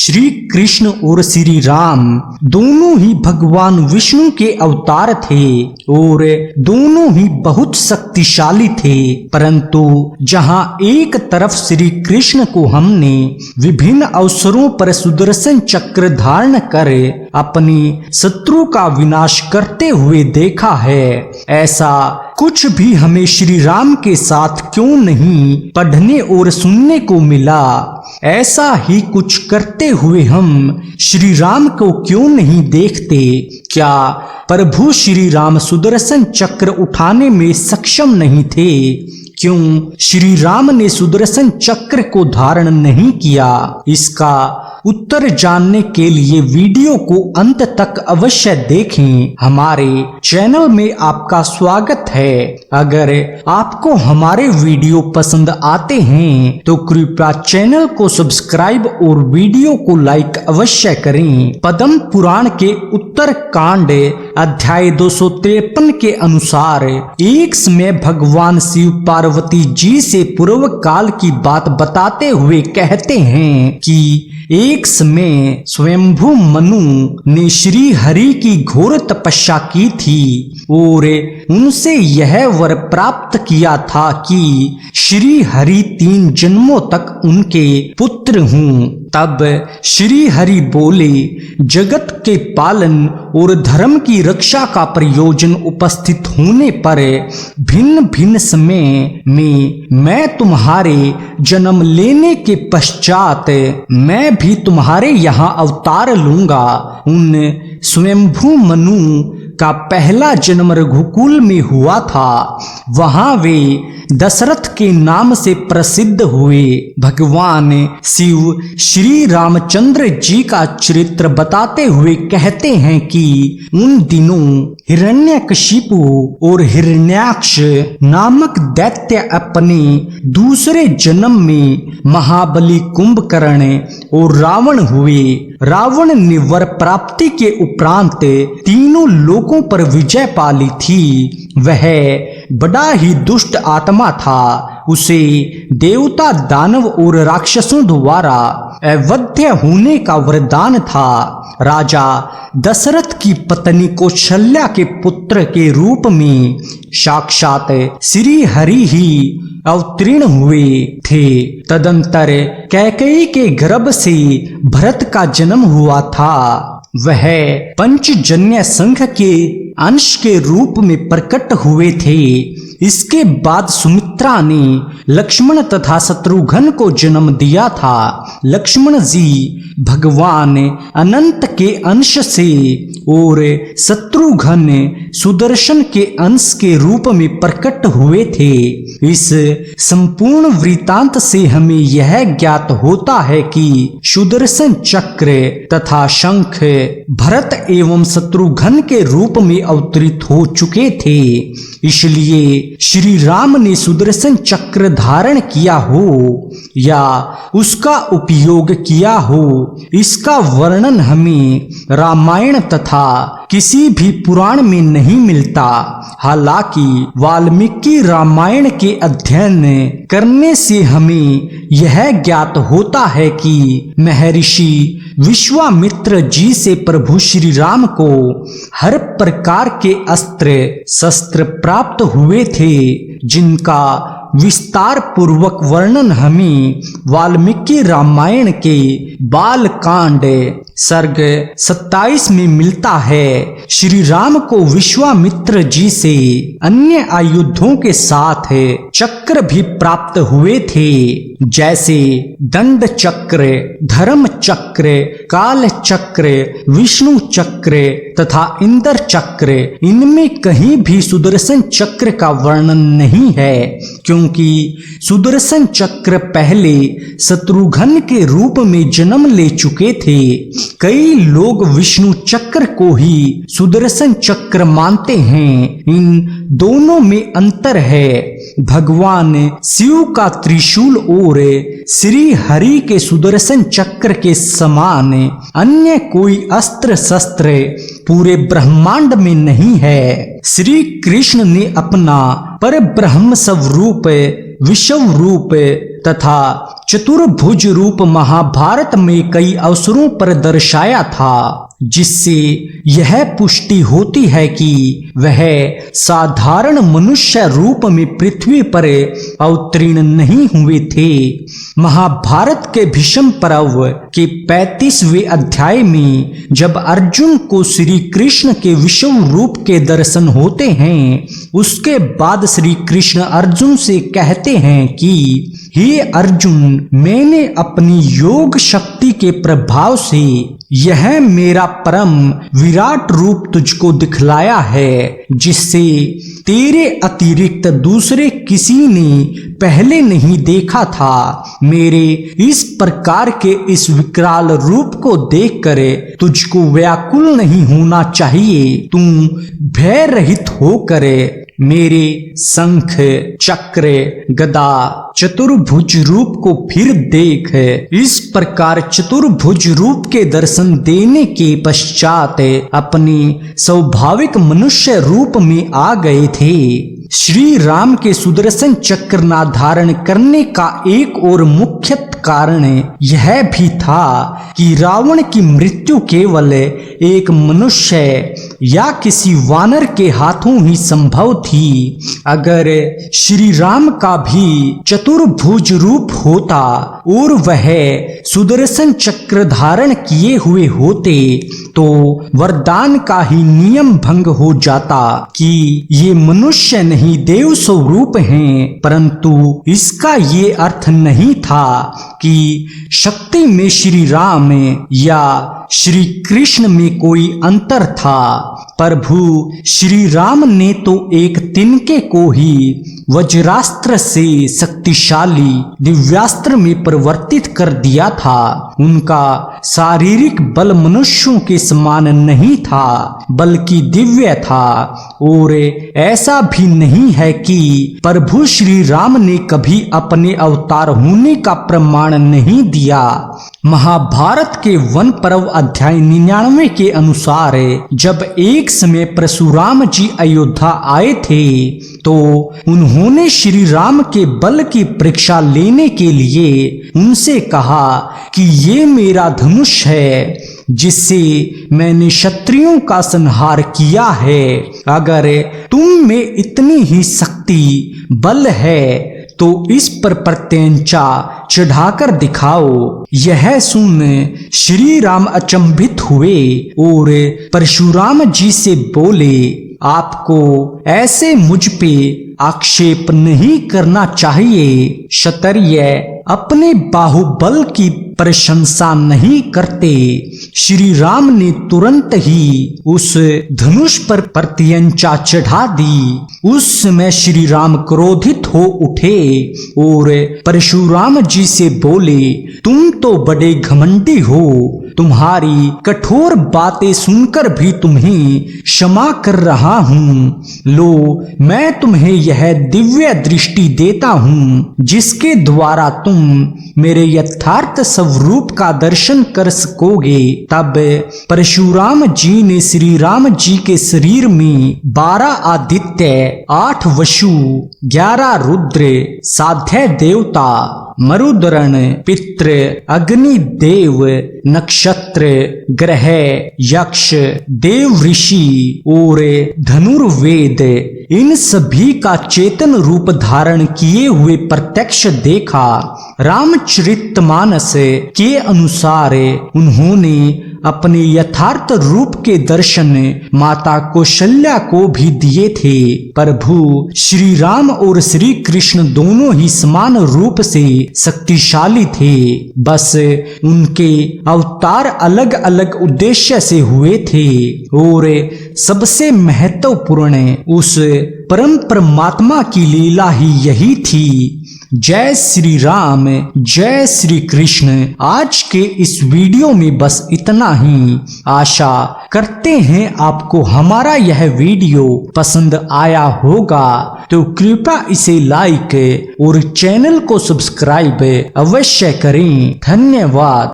श्री कृष्ण और श्री राम दोनों ही भगवान विष्णु के अवतार थे और दोनों ही बहुत शक्तिशाली थे। परंतु जहां एक तरफ श्री कृष्ण को हमने विभिन्न अवसरों पर सुदर्शन चक्र धारण कर अपने शत्रु का विनाश करते हुए देखा है, ऐसा कुछ भी हमें श्री राम के साथ क्यों नहीं पढ़ने और सुनने को मिला। ऐसा ही कुछ करते हुए हम श्री राम को क्यों नहीं देखते। क्या प्रभु श्री राम सुदर्शन चक्र उठाने में सक्षम नहीं थे? क्यों श्री राम ने सुदर्शन चक्र को धारण नहीं किया? इसका उत्तर जानने के लिए वीडियो को अंत तक अवश्य देखें। हमारे चैनल में आपका स्वागत है। अगर आपको हमारे वीडियो पसंद आते हैं तो कृपया चैनल को सब्सक्राइब और वीडियो को लाइक अवश्य करें। पद्म पुराण के उत्तर कांड अध्याय 253 के अनुसार एक समय भगवान शिव पार्वती जी से पूर्व काल की बात बताते हुए कहते हैं कि एक समय स्वयंभू मनु ने श्री हरि की घोर तपस्या की थी और उनसे यह वर प्राप्त किया था कि श्री हरि 3 जन्मों तक उनके पुत्र हों। तब श्री हरि बोले, जगत के पालन और धर्म की रक्षा का प्रयोजन उपस्थित होने पर भिन्न भिन्न समय में मैं तुम्हारे जन्म लेने के पश्चात मैं भी तुम्हारे यहाँ अवतार लूंगा। उन स्वयंभू मनु का पहला जन्म रघुकुल में हुआ था। वहां वे दशरथ के नाम से प्रसिद्ध हुए। भगवान शिव श्री रामचंद्र जी का चरित्र बताते हुए कहते हैं कि उन दिनों हिरण्यकशिपु और हिरण्याक्ष नामक दैत्य अपने दूसरे जन्म में महाबली कुंभकर्ण और रावण हुए। रावण ने वर प्राप्ति के उपरांत तीनों लोकों पर विजय पाली थी। वह बड़ा ही दुष्ट आत्मा था। उसे देवता, दानव और राक्षसों द्वारा अवध्य होने का वरदान था। राजा दशरथ की पत्नी कौशल्या के पुत्र के रूप में साक्षात श्री हरि ही अवतीर्ण हुए थे। तदंतर कैकेयी के गर्भ से भरत का जन्म हुआ था। वह पंचजन्य संघ के अंश के रूप में प्रकट हुए थे। इसके बाद सुमित्रा ने लक्ष्मण तथा शत्रुघ्न को जन्म दिया था। लक्ष्मण जी भगवान अनंत के अंश से और शत्रुघ्न सुदर्शन के अंश के रूप में प्रकट हुए थे। इस संपूर्ण वृतांत से हमें यह ज्ञात होता है कि सुदर्शन चक्र तथा शंख भरत एवं शत्रुघ्न के रूप में अवतरित हो चुके थे। इसलिए श्री राम ने सुदर्शन चक्र धारण किया हो या उसका उपयोग किया हो, इसका वर्णन हमें रामायण तथा किसी भी पुराण में नहीं मिलता। हालांकि वाल्मीकि रामायण के अध्ययन करने से हमें यह ज्ञात होता है कि महर्षि विश्वामित्र जी से प्रभु श्री राम को हर प्रकार के अस्त्र शस्त्र प्राप्त हुए थे, जिनका विस्तार पूर्वक वर्णन हमें वाल्मीकि रामायण के बाल कांड सर्ग 27 में मिलता है। श्री राम को विश्वामित्र जी से अन्य आयुधों के साथ चक्र भी प्राप्त हुए थे, जैसे दंड चक्र, धर्म चक्र, काल चक्र, विष्णु चक्र तथा इंद्र चक्र। इनमें कहीं भी सुदर्शन चक्र का वर्णन नहीं है, क्योंकि सुदर्शन चक्र पहले शत्रुघ्न के रूप में जन्म ले चुके थे। कई लोग विष्णु चक्र को ही सुदर्शन चक्र मानते हैं। इन दोनों में अंतर है। भगवान शिव का त्रिशूल और श्री हरि के सुदर्शन चक्र के समान अन्य कोई अस्त्र शस्त्र पूरे ब्रह्मांड में नहीं है। श्री कृष्ण ने अपना पर ब्रह्म स्वरूप, विश्व रूप तथा चतुर्भुज रूप महाभारत में कई अवसरों पर दर्शाया था, जिससे यह पुष्टि होती है कि वह साधारण मनुष्य रूप में पृथ्वी पर अवतीर्ण नहीं हुए थे। महाभारत के भीष्म पर्व के 35वें अध्याय में जब अर्जुन को श्री कृष्ण के विश्व रूप के दर्शन होते हैं, उसके बाद श्री कृष्ण अर्जुन से कहते हैं कि हे अर्जुन, मैंने अपनी योग शक्ति के प्रभाव से यह मेरा परम विराट रूप तुझको दिखलाया है, जिससे तेरे अतिरिक्त दूसरे किसी ने पहले नहीं देखा था। मेरे इस प्रकार के इस विकराल रूप को देखकर तुझको व्याकुल नहीं होना चाहिए। तू भय रहित होकर मेरे शंख, चक्र, गदा, चतुर्भुज रूप को फिर देख। इस प्रकार चतुर्भुज रूप के दर्शन देने के पश्चात अपने स्वाभाविक मनुष्य रूप में आ गए थे। श्री राम के सुदर्शन चक्र ना धारण करने का एक और मुख्य कारण यह भी था कि रावण की मृत्यु केवल एक मनुष्य या किसी वानर के हाथों ही संभव थी। अगर श्री राम का भी चतुर्भुज रूप होता और वह सुदर्शन चक्र धारण किए हुए होते तो वरदान का ही नियम भंग हो जाता कि ये मनुष्य नहीं देव स्वरूप हैं, परंतु इसका ये अर्थ नहीं था कि शक्ति में श्री राम या श्री कृष्ण में कोई अंतर था। प्रभु श्री राम ने तो एक तिनके को ही वज्रास्त्र से शक्तिशाली दिव्यास्त्र में परिवर्तित कर दिया था। उनका शारीरिक बल मनुष्यों के समान नहीं था, बल्कि दिव्य था। और ऐसा भी नहीं है कि प्रभु श्री राम ने कभी अपने अवतार होने का प्रमाण नहीं दिया। महाभारत के वन पर्व अध्याय 99 के अनुसार जब एक समय परशुराम जी अयोध्या आए थे तो उन्होंने श्री राम के बल की परीक्षा लेने के लिए उनसे कहा कि ये मेरा धनुष है, जिससे मैंने क्षत्रियों का संहार किया है। अगर तुम में इतनी ही शक्ति बल है तो इस पर प्रत्यंचा चढ़ाकर दिखाओ। यह सुन श्री राम अचंभित हुए और परशुराम जी से बोले, आपको ऐसे मुझ पे आक्षेप नहीं करना चाहिए। क्षत्रिय अपने बाहुबल की प्रशंसा नहीं करते। श्री राम ने तुरंत ही उस धनुष पर प्रत्यंचा चढ़ा दी। उस समय श्री राम क्रोधित हो उठे और परशुराम जी से बोले, तुम तो बड़े घमंडी हो, तुम्हारी कठोर बातें सुनकर भी तुम्हें क्षमा कर रहा हूँ। लो, मैं तुम्हें यह दिव्य दृष्टि देता हूँ जिसके द्वारा तुम मेरे यथार्थ स्वरूप का दर्शन कर सकोगे। तब परशुराम जी ने श्री राम जी के शरीर में 12 आदित्य, 8 वसु, 11 रुद्र, साध्य देवता, मरुदरण, पितृ, अग्नि देव, नक्षत्र, ग्रह, यक्ष, देव ऋषि और धनुर्वेद, इन सभी का चेतन रूप धारण किए हुए प्रत्यक्ष देखा। रामचरितमानस के अनुसार उन्होंने अपने यथार्थ रूप के दर्शन माता कौशल्या को भी दिए थे। प्रभु श्री राम और श्री कृष्ण दोनों ही समान रूप से शक्तिशाली थे, बस उनके अवतार अलग अलग उद्देश्य से हुए थे। और सबसे महत्वपूर्ण उस परम परमात्मा की लीला ही यही थी जय श्री राम, जय श्री कृष्ण। आज के इस वीडियो में बस इतना ही। आशा करते हैं आपको हमारा यह वीडियो पसंद आया होगा, तो कृपया इसे लाइक और चैनल को सब्सक्राइब अवश्य करें। धन्यवाद।